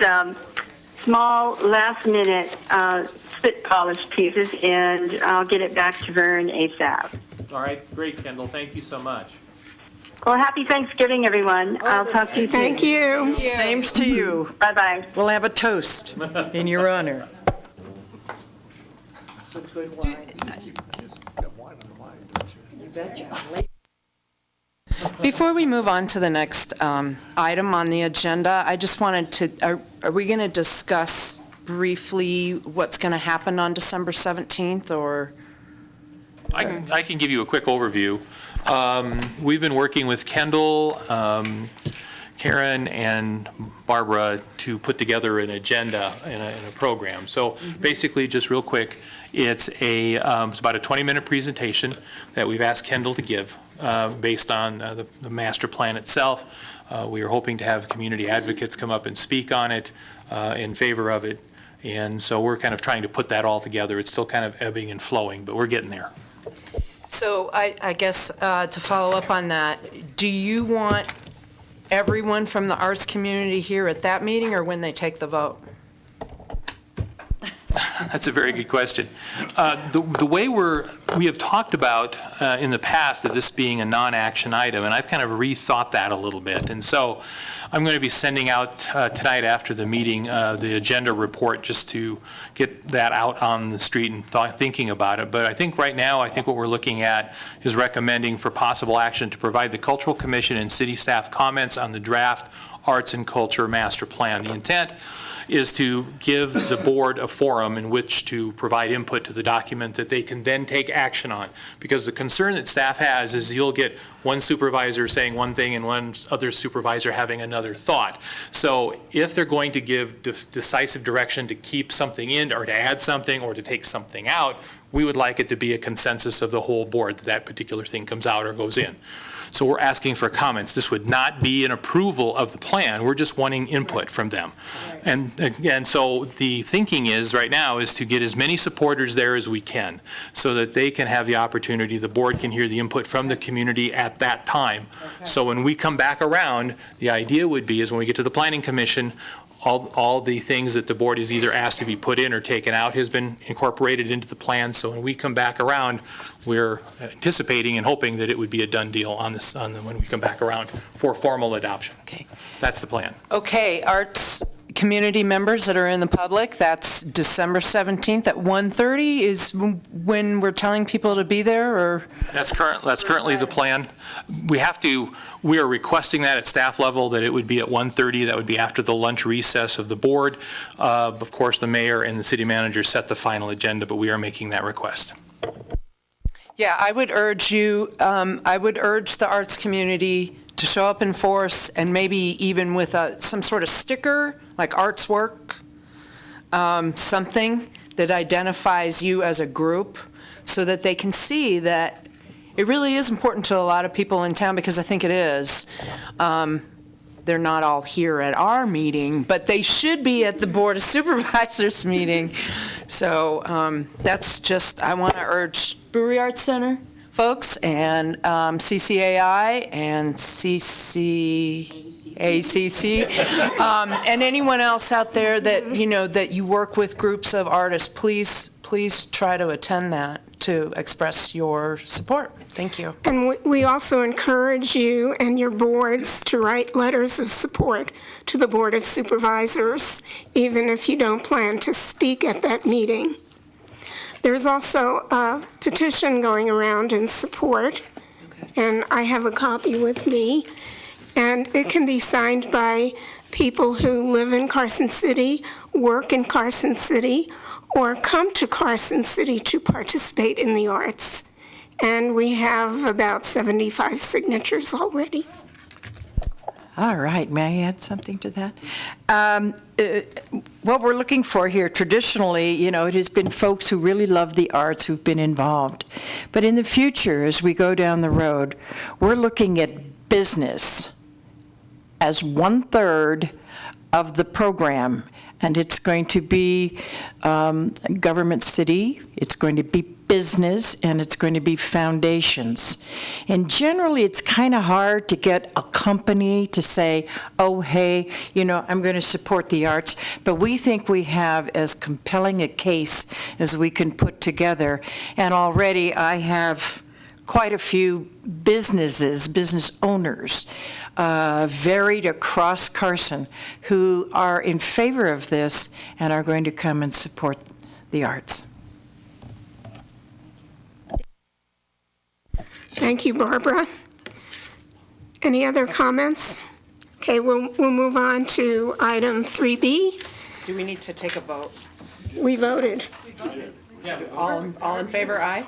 small, last-minute spit polish pieces, and I'll get it back to Vern ASAP. All right, great, Kendall. Thank you so much. Well, happy Thanksgiving, everyone. I'll talk to you soon. Thank you. Same's to you. Bye-bye. We'll have a toast in your honor. You betcha. Before we move on to the next item on the agenda, I just wanted to, are we going to discuss briefly what's going to happen on December 17th, or? I can give you a quick overview. We've been working with Kendall, Karen, and Barbara to put together an agenda in a program. So basically, just real quick, it's about a 20-minute presentation that we've asked Kendall to give based on the master plan itself. We are hoping to have community advocates come up and speak on it in favor of it. And so we're kind of trying to put that all together. It's still kind of ebbing and flowing, but we're getting there. So I guess to follow up on that, do you want everyone from the arts community here at that meeting or when they take the vote? That's a very good question. The way we have talked about in the past that this being a non-action item, and I've kind of rethought that a little bit. And so I'm going to be sending out tonight after the meeting the agenda report just to get that out on the street and thinking about it. But I think right now, what we're looking at is recommending for possible action to provide the Cultural Commission and city staff comments on the draft Arts and Culture Master Plan. The intent is to give the board a forum in which to provide input to the document that they can then take action on. Because the concern that staff has is you'll get one supervisor saying one thing and one other supervisor having another thought. So if they're going to give decisive direction to keep something in or to add something or to take something out, we would like it to be a consensus of the whole board that that particular thing comes out or goes in. So we're asking for comments. This would not be an approval of the plan. We're just wanting input from them. And so the thinking is right now is to get as many supporters there as we can so that they can have the opportunity, the board can hear the input from the community at that time. Okay. So when we come back around, the idea would be is when we get to the Planning Commission, all the things that the board is either asked to be put in or taken out has been incorporated into the plan. So when we come back around, we're anticipating and hoping that it would be a done deal on this when we come back around for formal adoption. Okay. That's the plan. Okay, arts community members that are in the public, that's December 17th at 1:30 is when we're telling people to be there, or? That's currently the plan. We are requesting that at staff level that it would be at 1:30. That would be after the lunch recess of the board. Of course, the mayor and the city manager set the final agenda, but we are making that request. Yeah, I would urge the arts community to show up in force and maybe even with some sort of sticker, like Arts Work, something that identifies you as a group so that they can see that it really is important to a lot of people in town, because I think it is. They're not all here at our meeting, but they should be at the Board of Supervisors meeting. So that's just, I want to urge Brewery Arts Center folks and CCAI and ACC, and anyone else out there that, that you work with groups of artists, please try to attend that to express your support. Thank you. And we also encourage you and your boards to write letters of support to the Board of Supervisors, even if you don't plan to speak at that meeting. There's also a petition going around in support, and I have a copy with me, and it can be signed by people who live in Carson City, work in Carson City, or come to Carson City to participate in the arts. And we have about 75 signatures already. All right, may I add something to that? What we're looking for here, traditionally, it has been folks who really love the arts who've been involved. But in the future, as we go down the road, we're looking at business as 1/3 of the program. And it's going to be government city, it's going to be business, and it's going to be foundations. And generally, it's kind of hard to get a company to say, oh, hey, I'm going to support the arts. But we think we have as compelling a case as we can put together. And already I have quite a few business owners, varied across Carson, who are in favor of this and are going to come and support the arts. Thank you, Barbara. Any other comments? Okay, we'll move on to item 3B, Do we need to take a vote? We voted. All in favor, aye?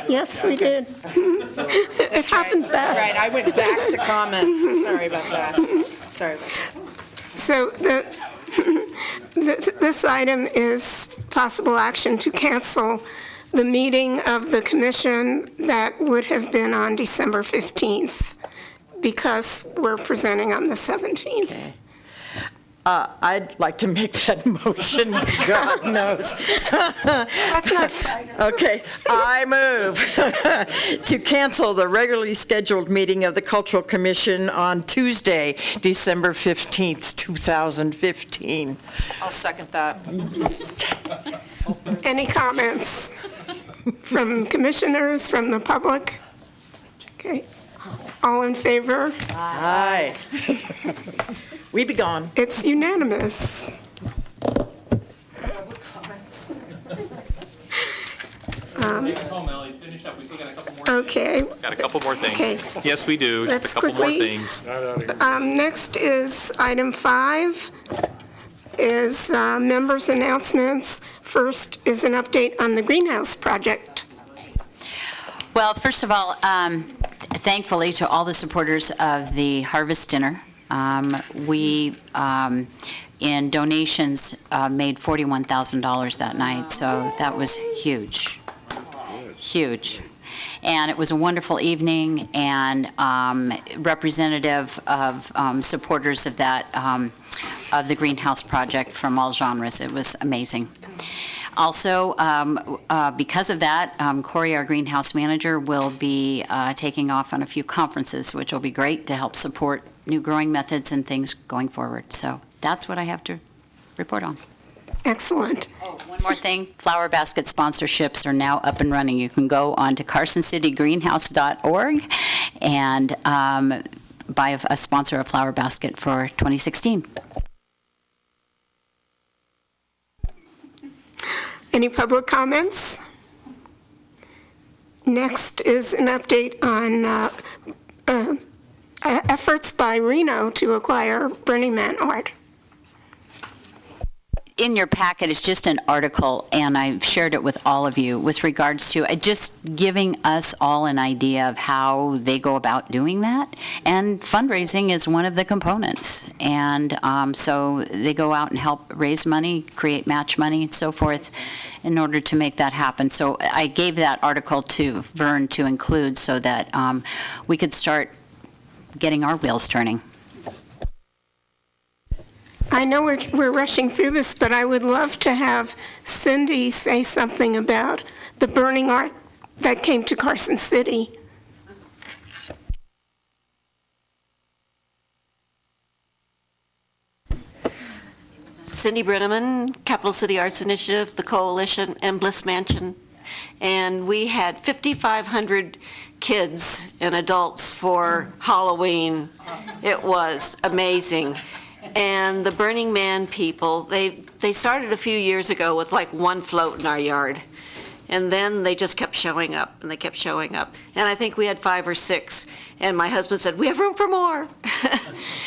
Yes, we did. It happened fast. Right, I went back to comments. Sorry about that. So this item is possible action to cancel the meeting of the commission that would have been on December 15th because we're presenting on the 17th. I'd like to make that motion, God knows. That's not fair. Okay, I move to cancel the regularly scheduled meeting of the Cultural Commission on Tuesday, December 15th, 2015. I'll second that. Any comments from commissioners, from the public? Okay. All in favor? Aye. We be gone. It's unanimous. Take us home, Ellie. Finish up. We still got a couple more. Okay. Got a couple more things. Okay. Yes, we do. Just Let's a couple more quickly- things. Next is item 5, is members' announcements. First is an update on the greenhouse project. Well, first of all, thankfully to all the supporters of the Harvest Dinner, we, in donations, made $41,000 that night, so that was huge, huge. And it was a wonderful evening, and representative of supporters of that, of the greenhouse project from all genres. It was amazing. Also, because of that, Corey, our greenhouse manager, will be taking off on a few conferences, which will be great to help support new growing methods and things going forward. So that's what I have to report on. Excellent. Oh, one more thing, flower basket sponsorships are now up and running. You can go on to carsoncitygreenhouse.org and buy a sponsor a flower basket for 2016. Any public comments? Next is an update on efforts by Reno to acquire Burning Man art. In your packet is just an article, and I've shared it with all of you with regards to just giving us all an idea of how they go about doing that. And fundraising is one of the components. And so they go out and help raise money, create match money, and so forth, in order to make that happen. So I gave that article to Vern to include so that we could start getting our wheels turning. I know we're rushing through this, but I would love to have Cindy say something about the burning art that came to Carson City. Cindy Brenneman, Capital City Arts Initiative, the Coalition, and Bliss Mansion. And we had 5,500 kids and adults for Halloween. It was amazing. And the Burning Man people, they started a few years ago with like one float in our yard. And then they just kept showing up, and they kept showing up. And I think we had 5 or 6. And my husband said, we have room for more.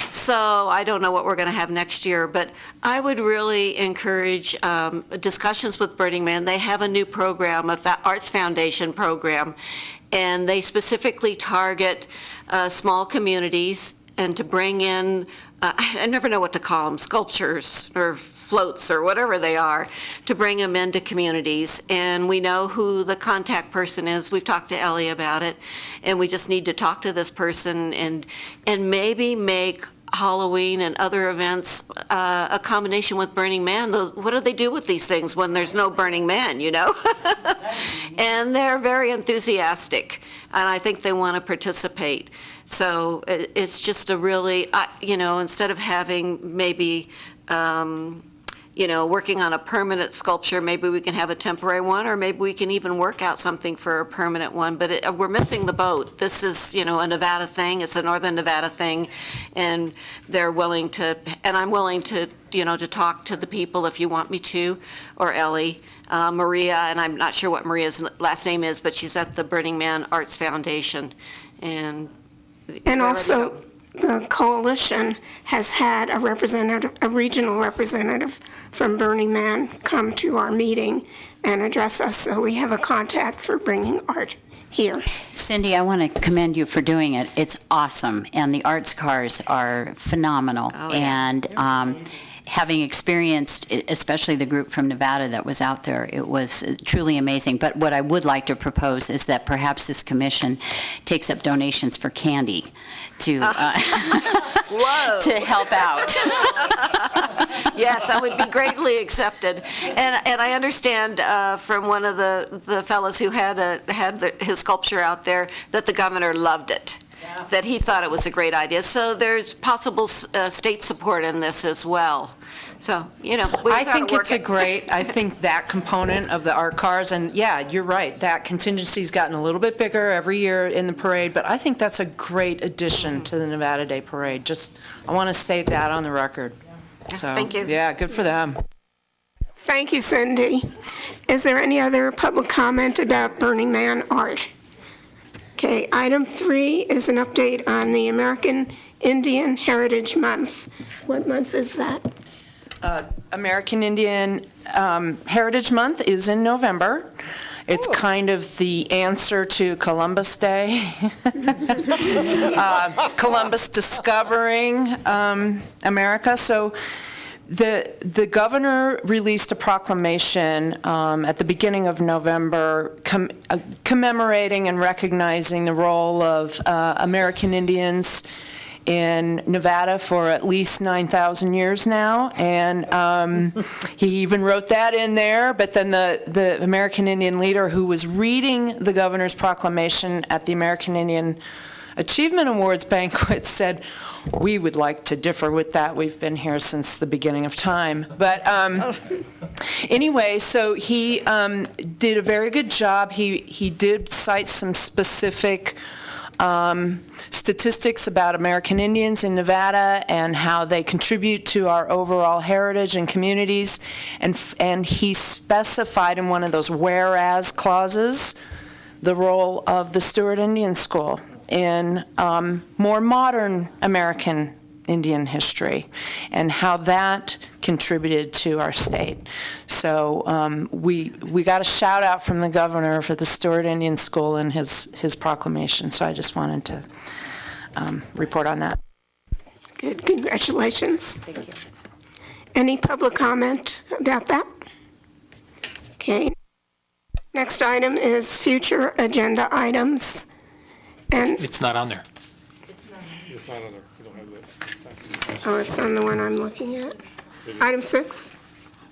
So I don't know what we're going to have next year. But I would really encourage discussions with Burning Man. They have a new program, a Arts Foundation program. And they specifically target small communities and to bring in I never know what to call them, sculptures or floats or whatever they are, to bring them into communities. And we know who the contact person is. We've talked to Ellie about it. And we just need to talk to this person and maybe make Halloween and other events a combination with Burning Man. What do they do with these things when there's no Burning Man, you know? And they're very enthusiastic. And I think they want to participate. So it's just a really, you know, instead of having maybe, you know, working on a permanent sculpture, maybe we can have a temporary one, or maybe we can even work out something for a permanent one. But we're missing the boat. This is, you know, a Nevada thing. It's a Northern Nevada thing. And they're willing to, and I'm willing to, you know, to talk to the people if you want me to, or Ellie. Maria, and I'm not sure what Maria's last name is, but she's at the Burning Man Arts Foundation. And also, the coalition has had a representative, a regional representative from Burning Man come to our meeting and address us, so we have a contact for bringing art here. Cindy, I want to commend you for doing it. It's awesome, and the arts cars are phenomenal. And having experienced, especially the group from Nevada that was out there, it was truly amazing. But what I would like to propose is that perhaps this commission takes up donations for candy to to help out. Yes, that would be greatly accepted. And I understand from one of the fellows who had his sculpture out there that the governor loved it, that he thought it was a great idea. So there's possible state support in this as well. So, you know, I think it's I think that component of the art cars, and yeah, you're right, that contingency's gotten a little bit bigger every year in the parade, but I think that's a great addition to the Nevada Day Parade. Just, I want to say that on the record. So, thank you. Yeah, good for them. Thank you, Cindy. Is there any other public comment about Burning Man art? Okay, item 3 is an update on the American Indian Heritage Month. What month is that? American Indian Heritage Month is in November. It's kind of the answer to Columbus Day. Columbus discovering America. So the governor released a proclamation at the beginning of November commemorating and recognizing the role of American Indians in Nevada for at least 9,000 years now, and he even wrote that in there. But then the American Indian leader who was reading the governor's proclamation at the American Indian Achievement Awards banquet said, "We would like to differ with that. We've been here since the beginning of time." But anyway, so he did a very good job. He did cite some specific statistics about American Indians in Nevada and how they contribute to our overall heritage and communities, and he specified in one of those whereas clauses the role of the Stewart Indian School in more modern American Indian history and how that contributed to our state. So we got a shout out from the governor for the Stewart Indian School in his proclamation. So I just wanted to report on that. Good, congratulations. Thank you. Any public comment about that? Okay. Next item is future agenda items. And It's not on there. It's not on there. We don't have that. oh, it's on the one I'm looking at. Item 6?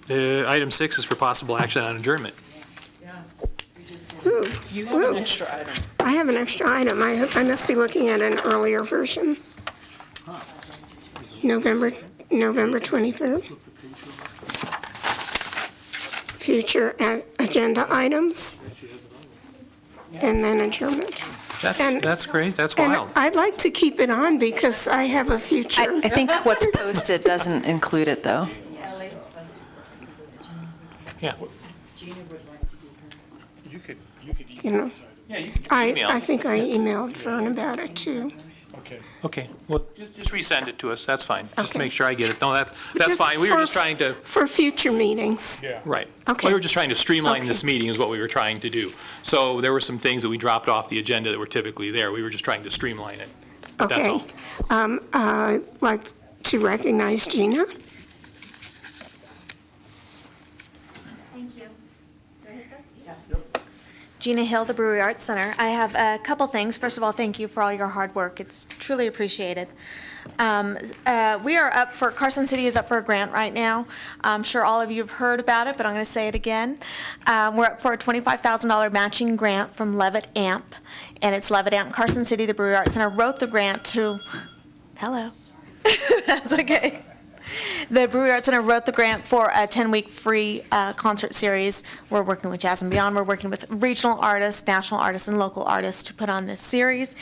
Item 6 is for possible action on adjournment. Ooh, You have an extra item. I have an extra item. I must be looking at an earlier version. November 23rd. Future agenda items. And then adjournment. That's great. That's And wild. I'd like to keep it on because I have a future. I think what's posted doesn't include it, though. Yeah. You know, Yeah, you can I email. think I emailed Vern about it too. Okay, well, just resend it to us, that's fine. Just to Okay. make sure I get it. No, that's Just fine. We were for- just trying to, For future meetings. right. Okay. We were just trying to streamline this Okay. meeting is what we were trying to do. So there were some things that we dropped off the agenda that were typically there. We were just trying to streamline it. But that's Okay. all. I'd like to recognize Gina. Gina Hill, the Brewery Arts Center. I have a couple things. First of all, thank you for all your hard work. It's truly appreciated. We are up for, Carson City is up for a grant right now. I'm sure all of you have heard about it, but I'm going to say it again. We're up for a $25,000 matching grant from Levitt Amp, and it's Levitt Amp Carson City, the Brewery Arts Center wrote the grant to, hello. That's okay. The Brewery Arts Center wrote the grant for a 10-week free concert series. We're working with Jazz and Beyond. We're working with regional artists, national artists, and local artists to put on this series.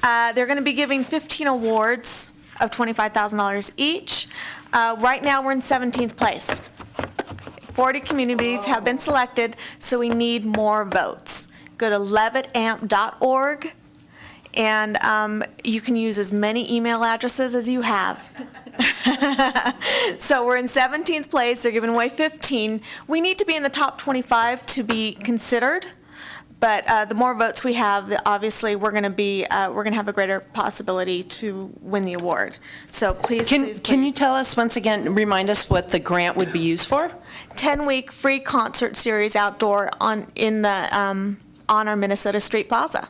They're going to be giving 15 awards of $25,000 each. Right now, we're in 17th place. 40 communities have been selected, so we need more votes. Go to levittamp.org And you can use as many email addresses as you have. So we're in 17th place. They're giving away 15. We need to be in the top 25 to be considered. But the more votes we have, obviously, we're going to have a greater possibility to win the award. So please, Can you tell us once again, remind us what the grant would be used for? 10-week free concert series outdoor on our Minnesota Street Plaza.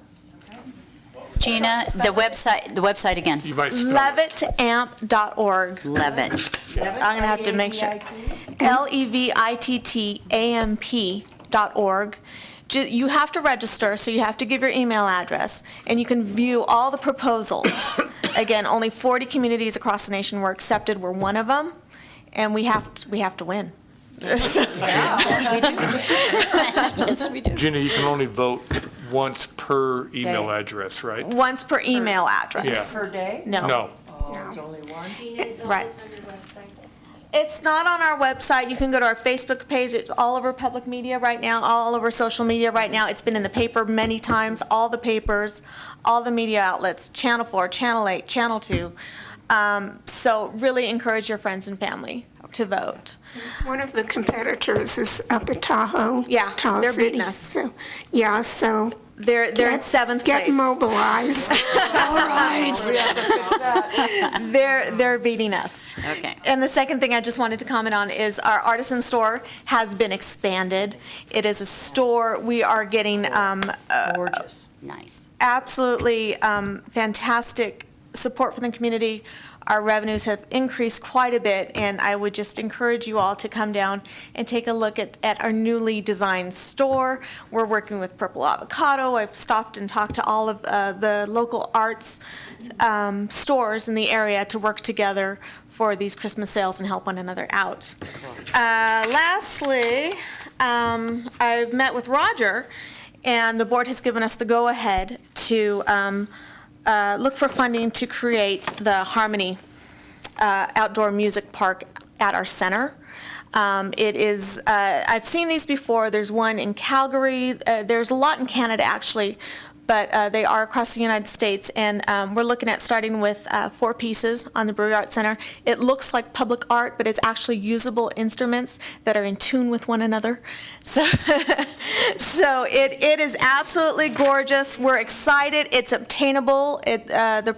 Gina, the website again. Levitamp.org. Levitt. I'm going to have to make sure. LEVITTAMP.org. You have to register, so you have to give your email address, and you can view all the proposals. Again, only 40 communities across the nation were accepted. We're one of them, and we have to win. Yes, we do. Gina, you can only vote once per email address, right? Once per email address. Yeah. Per day? No. No. Oh, it's only once? Right. It's not on our website. You can go to our Facebook page. It's all over public media right now, all over social media right now. It's been in the paper many times, all the papers, all the media outlets, Channel 4, Channel 8, Channel 2. So really encourage your friends and family to vote. One of the competitors is up at Tahoe. Yeah, Tahoe they're City. beating us. So, yeah, so They're in 7th place. get mobilized. All right. They're beating us. Okay. And the second thing I just wanted to comment on is our artisan store has been expanded. It is a store. We are getting Gorgeous. Nice. absolutely fantastic support from the community. Our revenues have increased quite a bit, and I would just encourage you all to come down and take a look at our newly designed store. We're working with Purple Avocado. I've stopped and talked to all of the local arts stores in the area to work together for these Christmas sales and help one another out. Lastly, I've met with Roger, and the board has given us the go-ahead to look for funding to create the Harmony outdoor music park at our center. It is, I've seen these before. There's one in Calgary. There's a lot in Canada, actually, but they are across the United States, and we're looking at starting with 4 pieces on the Brewery Arts Center. It looks like public art, but it's actually usable instruments that are in tune with one another. So, so it is absolutely gorgeous. We're excited. It's obtainable. The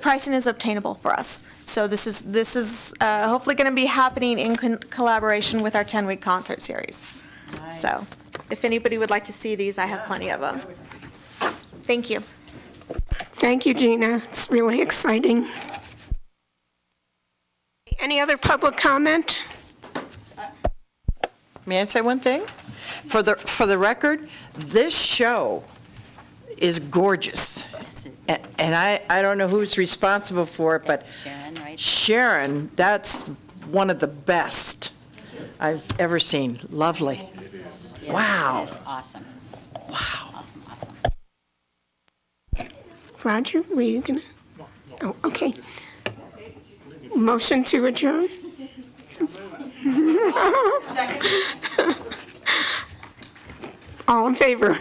pricing is obtainable for us. So this is hopefully going to be happening in collaboration with our 10-week concert series. Nice. So if anybody would like to see these, I have plenty of them. Thank you. Thank you, Gina. It's really exciting. Any other public comment? May I say one thing? For the record, this show is gorgeous. And I don't know who's responsible for it, but Sharon, right? Sharon, that's one of the best I've ever seen. Lovely. Yeah, Wow. It is awesome. Wow. Awesome, awesome. Roger, were you going to? Oh, okay. Motion to adjourn? All in favor?